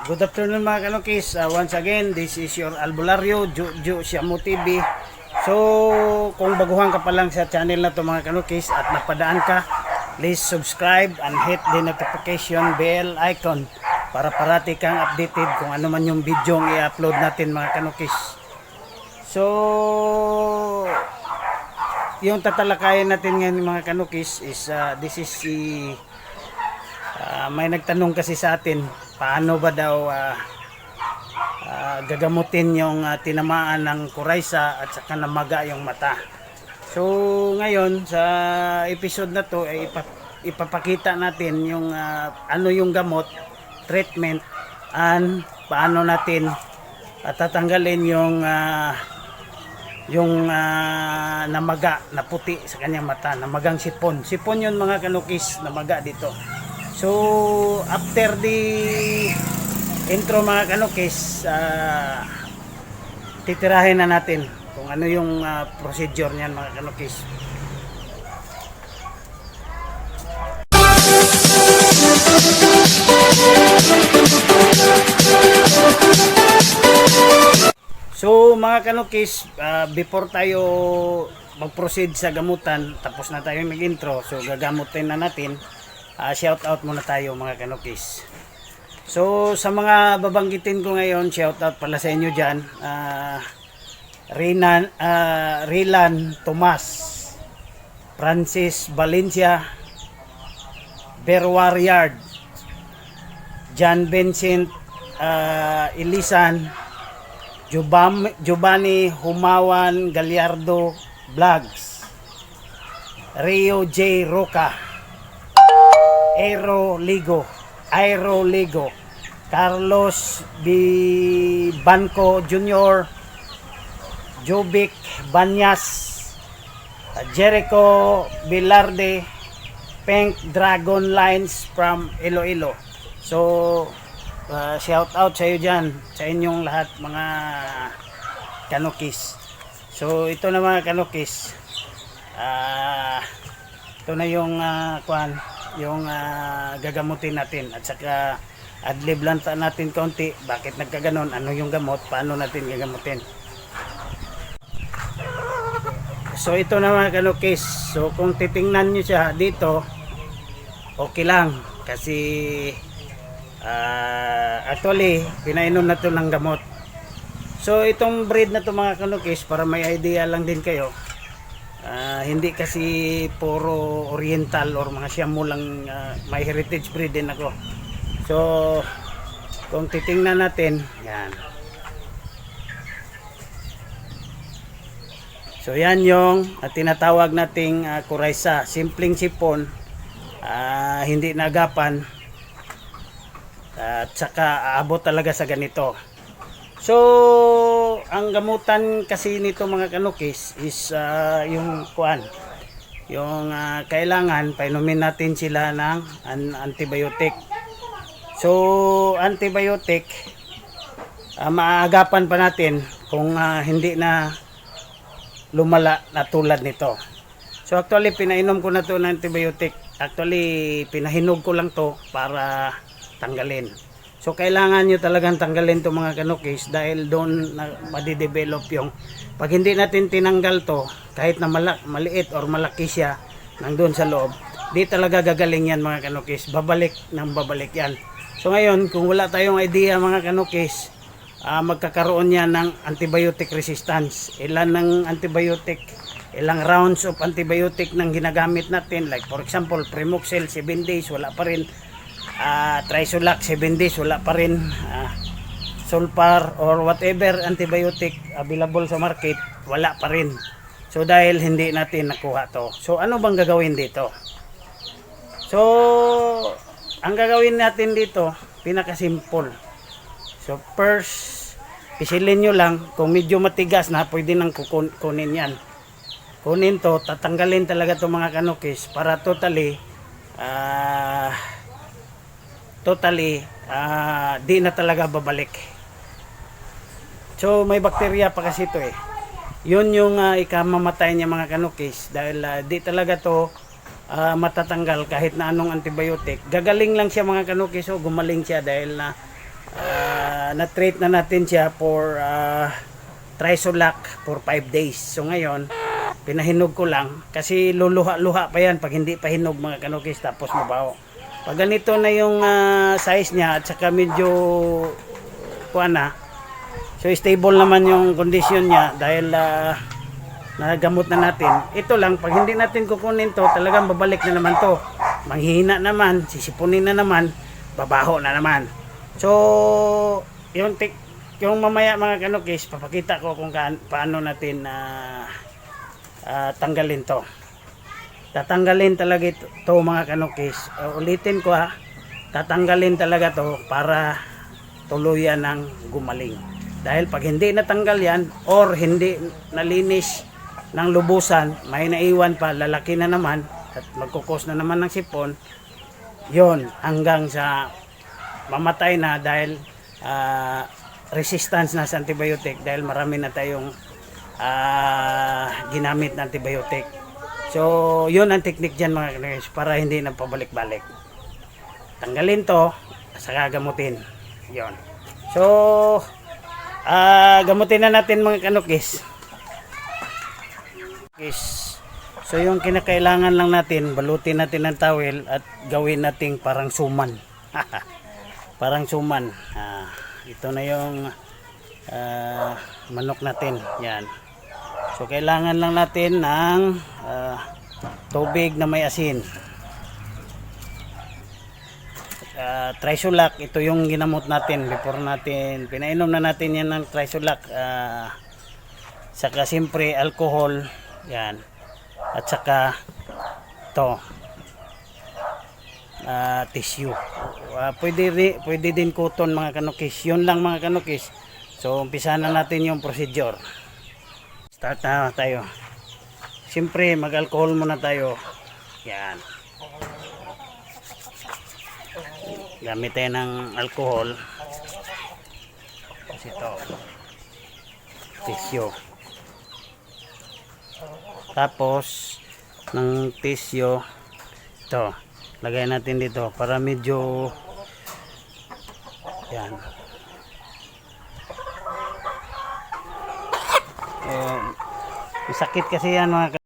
Good afternoon mga kanukis. Once again, this is your Albularyo, Juju Siamo TV. So, kung baguhan ka pa lang sa channel na to mga kanukis at napadaan ka, please subscribe and hit the notification bell icon para parati kang updated kung ano man yung video ang i-upload natin mga kanukis. So, yung tatalakayan natin ngayon mga kanukis is this is si may nagtanong kasi sa atin paano ba daw gagamutin yung tinamaan ng kuraysa at saka namaga yung mata. So ngayon sa episode na to ay ipapakita natin yung ano yung gamot, treatment, and paano natin tatanggalin yung namaga na puti sa kanyang mata, namagang sipon. Sipon yun mga kanukis, namaga dito. So after the intro mga kanukis, titirahin na natin kung ano yung procedure niyan mga kanukis. So mga kanukis, before tayo mag-proceed sa gamutan, tapos na tayong nag-intro, so gagamutin na natin. Shout out muna tayo mga kanukis. So sa mga babanggitin ko ngayon, shout out pala sa inyo dyan. Rilan Tomas, Francis Valencia, Berwariard, John Vincent Ilisan, Giovanni Humawan Gallardo Vlogs, Rio J. Roca, Aero Ligo, Carlos B. Banco Jr., Jovic Banyas, Jericho Bilarde, Pink Dragon Lines from Iloilo. So, shout out sa iyo dyan, sa inyong lahat mga kanukis. So, ito na mga kanukis. Ito na yung yung gagamutin natin at saka adlib lang natin konti bakit nagkaganon, ano yung gamot, paano natin gagamutin. So ito na mga kanukis, so kung titingnan nyo siya dito okay lang kasi actually pinainom na to ng gamot. So itong breed na to mga kanukis, para may idea lang din kayo, hindi kasi puro oriental or mga Siamo lang, may heritage breed din ako. So kung titingnan natin yan, so yan yung tinatawag nating kuraysa, simpleng sipon, hindi nagapan, at saka aabot talaga sa ganito. So ang gamutan kasi nito mga kanukis is yung kailangan painumin natin sila ng antibiotic. So antibiotic, maaagapan pa natin kung hindi na lumala na tulad nito. So actually pinainom ko na to ng antibiotic. Actually pinahinog ko lang to para tanggalin. So kailangan nyo talagang tanggalin to mga kanukis dahil doon na madidevelop yung, pag hindi natin tinanggal to, kahit na maliit or malaki siya nandun sa loob, di talaga gagaling yan mga kanukis, babalik ng babalik yan. So ngayon kung wala tayong idea mga kanukis, magkakaroon yan ng antibiotic resistance. Ilan ng antibiotic, ilang rounds of antibiotic nang ginagamit natin, like for example Primoxil 7 days wala pa rin, Trisolac 7 days wala pa rin, Sulfar or whatever antibiotic available sa market wala pa rin. So dahil hindi natin nakuha to, so ano bang gagawin dito? So ang gagawin natin dito pinaka-simple. So first, pisilin nyo lang, kung medyo matigas na pwede nang kunin yan, kunin to, tatanggalin talaga to mga kanukis para totally di na talaga babalik. So may bakterya pa kasi ito yun yung ikamamatay niya mga kanukis, dahil di talaga to matatanggal kahit na anong antibiotic. Gagaling lang siya mga kanukis, so gumaling siya dahil na na-treat na natin siya for Trisolac for 5 days. So ngayon, pinahinog ko lang kasi luluha-luha pa yan pag hindi pa hinog mga kanukis, tapos mabaho. Pag ganito na yung size niya at saka medyo kuha na, so stable naman yung condition niya dahil nagamot na natin. Ito lang, pag hindi natin kukunin to, talagang babalik na naman to. Manghihina naman, sisipunin na naman, babaho na naman. So, yung mamaya mga kanukis, papakita ko kung paano natin tanggalin to. Tatanggalin talaga ito mga kanukis. Ulitin ko ha, tatanggalin talaga to para tuluyan ng gumaling. Dahil pag hindi natanggal yan or hindi nalinis ng lubusan, may naiwan pa, lalaki na naman at magkukos na naman ng sipon, yon hanggang sa mamatay na dahil resistance na sa antibiotic dahil marami na tayong ginamit na antibiotic. So yun ang technique dyan mga kanukis para hindi na pabalik-balik. Tanggalin to saka gamutin yon. So gamutin na natin mga kanukis. So yung kinakailangan lang natin, balutin natin ng towel at gawin nating parang suman. Parang suman. Ito na yung manok natin. Yan. So kailangan lang natin ng tubig na may asin. Trisolac, ito yung ginamot natin before natin pinainom na natin yan ng Trisolac. Saka siyempre alcohol. Yan. At saka to tissue. Pwede din cotton mga kanukis. Yun lang mga kanukis. So umpisa na natin yung procedure. Start na tayo. Siyempre mag-alcohol muna tayo. Yan. Gamit tayo ng alcohol. Tapos ito tissue. Tapos ng tissue ito lagay natin dito para medyo yan sakit kasi yan mga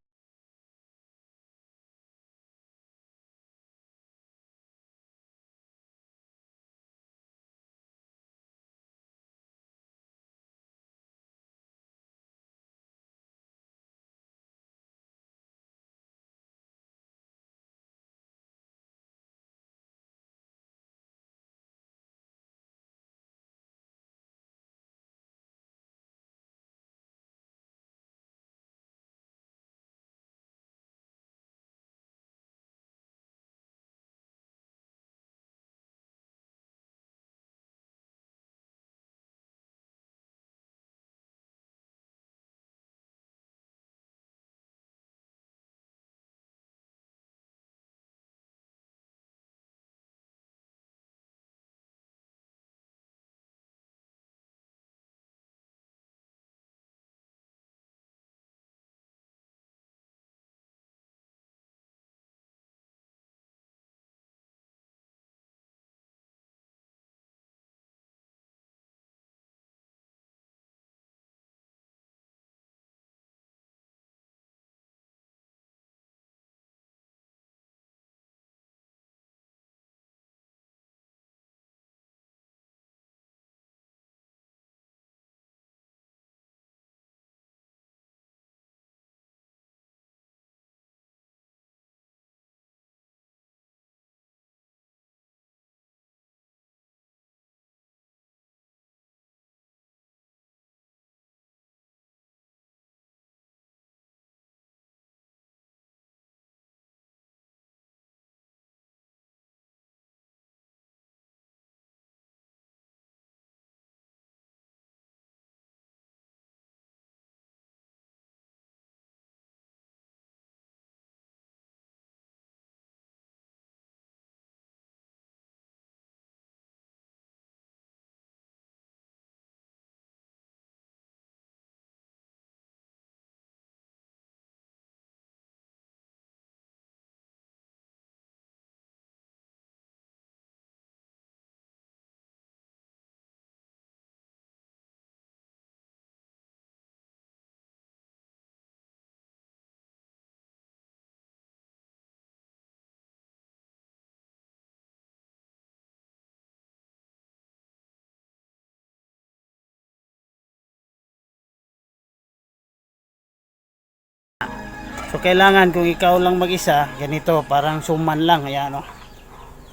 So kailangan kung ikaw lang mag-isa, ganito, parang suman lang, ayan oh.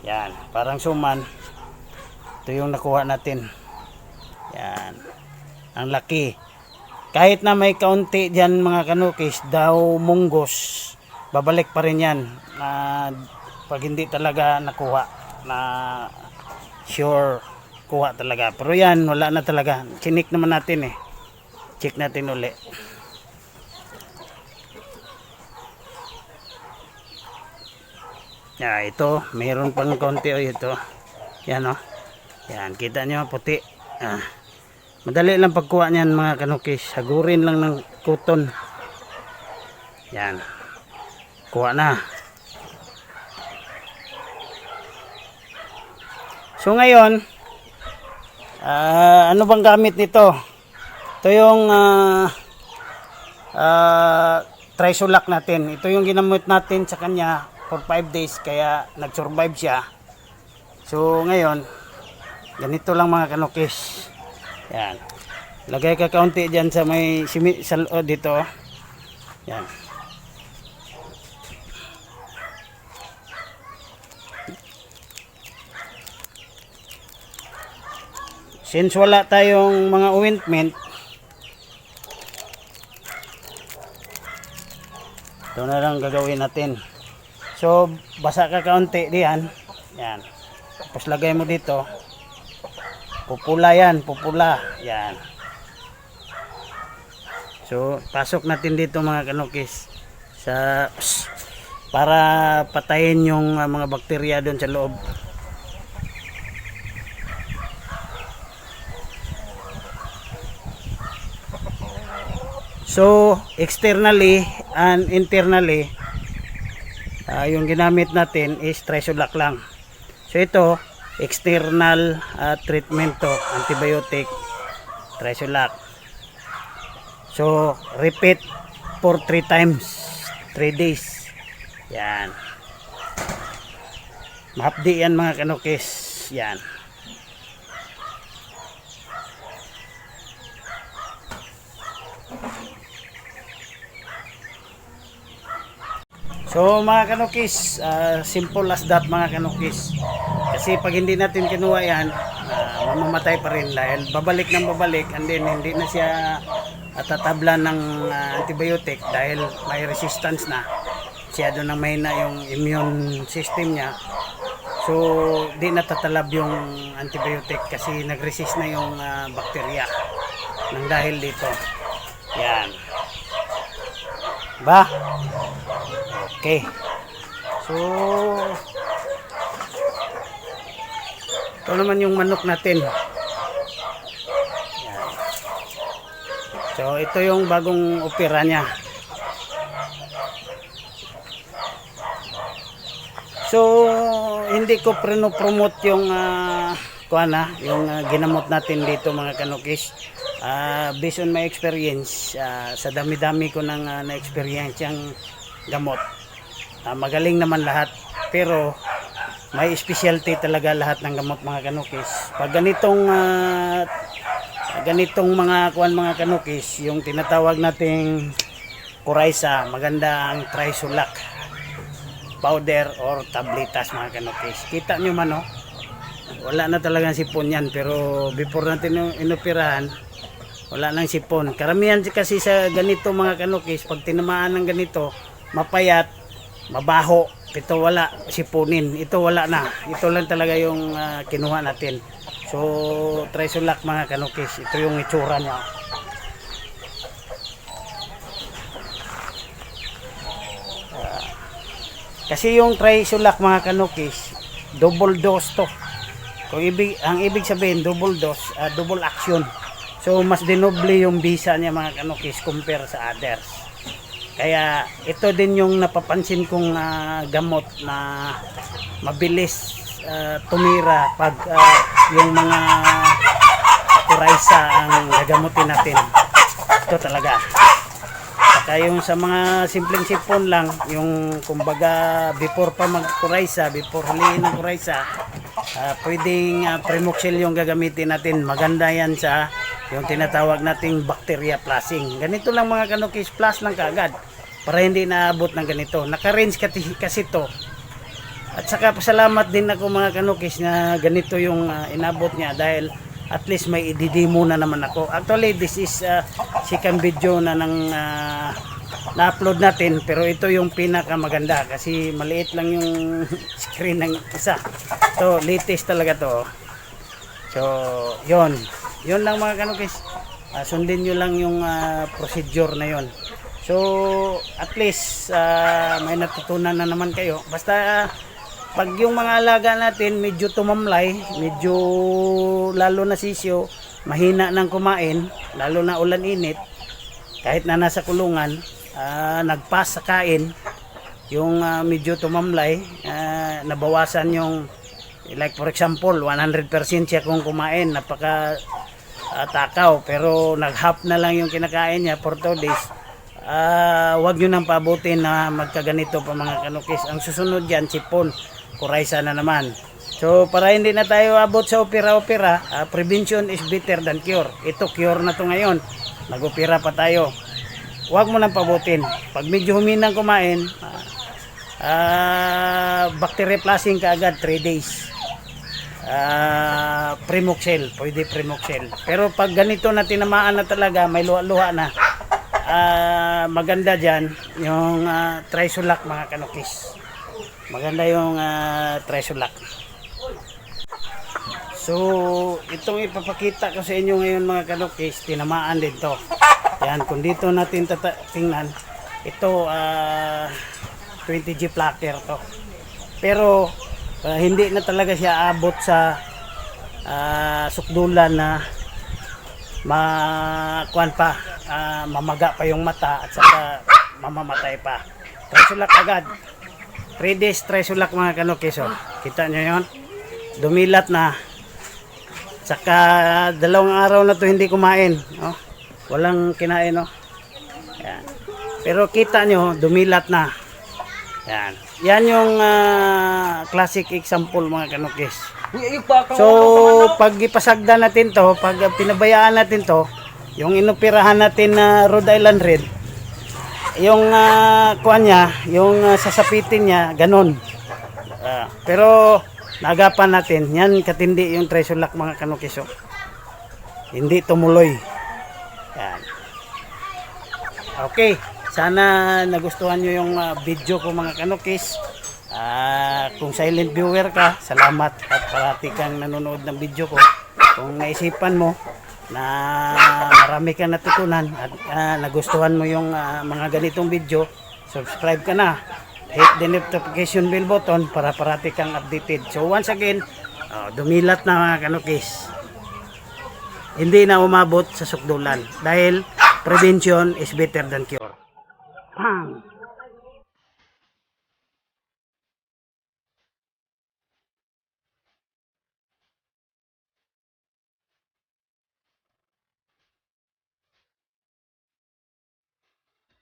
Yan, parang suman. Ito yung nakuha natin. Yan. Ang laki. Kahit na may kaunti diyan mga kanukis, daw munggos, babalik pa rin yan. Pag hindi talaga nakuha, na sure kuha talaga. Pero yan, wala na talaga. Chinik naman natin eh. Check natin uli. Ito, mayroon pang konti ito. Yan oh. Yan, kita nyo puti. Madali lang pagkuha niyan mga kanukis. Hagurin lang ng kuton. Yan. Kuha na. So ngayon, ano bang gamit nito? Ito yung trisulak natin. Ito yung ginamit natin sa kanya for 5 days kaya nag-survive siya. So ngayon, ganito lang mga kanukis. Yan. Lagay ka kaunti diyan sa may dito. Yan. Since wala tayong mga ointment, ito na lang gagawin natin. So, basa ka kaunti diyan. Yan. Tapos lagay mo dito. Pupula yan, pupula. Yan. So, pasok natin dito mga kanukis para patayin yung mga bakterya doon sa loob. So, externally and internally, yung ginamit natin is trisulak lang. So, ito, external treatment to, antibiotic, trisulak. So, repeat for 3 times, 3 days. Yan. Mahapdi yan mga kanukis. Yan. So mga kanukis, simple as that mga kanukis. Kasi pag hindi natin kinuha yan, mamamatay pa rin dahil babalik ng babalik and then hindi na siya tatablan ng antibiotic dahil may resistance na. Masyado nang mahina yung immune system niya. So di natatalab yung antibiotic kasi nag-resist na yung bakterya nang dahil dito. Yan. Ba? Okay. So ito naman yung manok natin. Yan. So ito yung bagong opera niya. So hindi ko promote yung yung ginamot natin dito mga kanukis. Based on my experience, sa dami-dami ko nang na-experience yung gamot. Magaling naman lahat, pero may specialty talaga lahat ng gamot mga kanukis. Pag ganitong mga mga kanukis, yung tinatawag nating Coryza, maganda ang trisulak powder or tabletas mga kanukis. Kita nyo man oh, wala na talagang sipon yan, pero before natin inoperahan, wala nang sipon. Karamihan kasi sa ganito mga kanukis, pag tinamaan ng ganito, mapayat, mabaho. Ito wala sipunin. Ito wala na. Ito lang talaga yung kinuha natin. So, trisulak mga kanukis. Ito yung itsura niya. Kasi yung trisulak mga kanukis, double dose to. Ang ibig sabihin, double dose, double action. So, mas dinoble yung bisa niya mga kanukis compare sa others. Kaya ito din yung napapansin kong gamot na mabilis tumira pag yung mga Coryza ang gagamutin natin. Ito talaga. Saka yung sa mga simpleng sipon lang, yung kumbaga before pa mag-Coryza, before huliin ng Coryza, pwedeng Primoxil yung gagamitin natin. Maganda yan sa yung tinatawag nating bacteria flushing. Ganito lang mga kanukis, flush lang kaagad. para hindi naabot ng ganito. Naka-range kasi to. At saka pasalamat din ako mga kanukis na ganito yung inabot niya dahil at least may i-demo na naman ako. Actually, this is second video na nang na-upload natin, pero ito yung pinakamaganda kasi maliit lang yung screen ng isa. So, latest talaga to. So, yon lang mga kanukis. Sundin nyo lang yung procedure na yon. So, at least may natutunan na naman kayo. Basta pag yung mga alaga natin medyo tumamlay, medyo lalo na sisyo, mahina nang kumain, lalo na ulan init, kahit na nasa kulungan, nagpas sa kain, yung medyo tumamlay, nabawasan yung, like for example, 100% siya kung kumain, napaka takaw, pero nag-half na lang yung kinakain niya for 2 days. Wag nyo nang paabutin na magkaganito pa mga kanukis. Ang susunod dyan, sipon, kuraysa na naman. So para hindi na tayo abot sa opera-opera, prevention is better than cure. Ito cure na to ngayon, nag-opera pa tayo. Wag mo nang paabutin. Pag medyo huminang kumain, bacteria flushing ka agad 3 days. Primoxel, pwede Primoxel. Pero pag ganito na tinamaan na talaga, may luha-luha na, maganda dyan yung Trisolac mga kanukis. Maganda yung Trisolac. So itong ipapakita ko sa inyo ngayon mga kanukis, tinamaan din to. Yan, kung dito natin tingnan, ito 20G platter to. Pero hindi na talaga siya abot sa sukdulan na makuan pa, mamaga pa yung mata at saka mamamatay pa. Trisolac agad. 3 days Trisolac mga kanukis. Kita nyo yun? Dumilat na. Saka 2 araw na to hindi kumain. Walang kinain. Yan. Pero kita nyo, dumilat na. Yan. Yan yung classic example mga kanukis. So, pag ipasagda natin to, pag pinabayaan natin to, yung inoperahan natin na Rhode Island Red, yung kuan niya, yung sasapitin niya, ganun. Pero nagapan natin, yan katindi yung Trisolac mga kanukis. Hindi tumuloy. Yan. Okay, sana nagustuhan nyo yung video ko mga kanukis. Kung silent viewer ka, salamat at parati kang nanonood ng video ko. Kung naisipan mo na marami kang natutunan at nagustuhan mo yung mga ganitong video, subscribe ka na, hit the notification bell button para parati kang updated. So once again, dumilat na mga kanukis, hindi na umabot sa sukdulan dahil prevention is better than cure. Bang!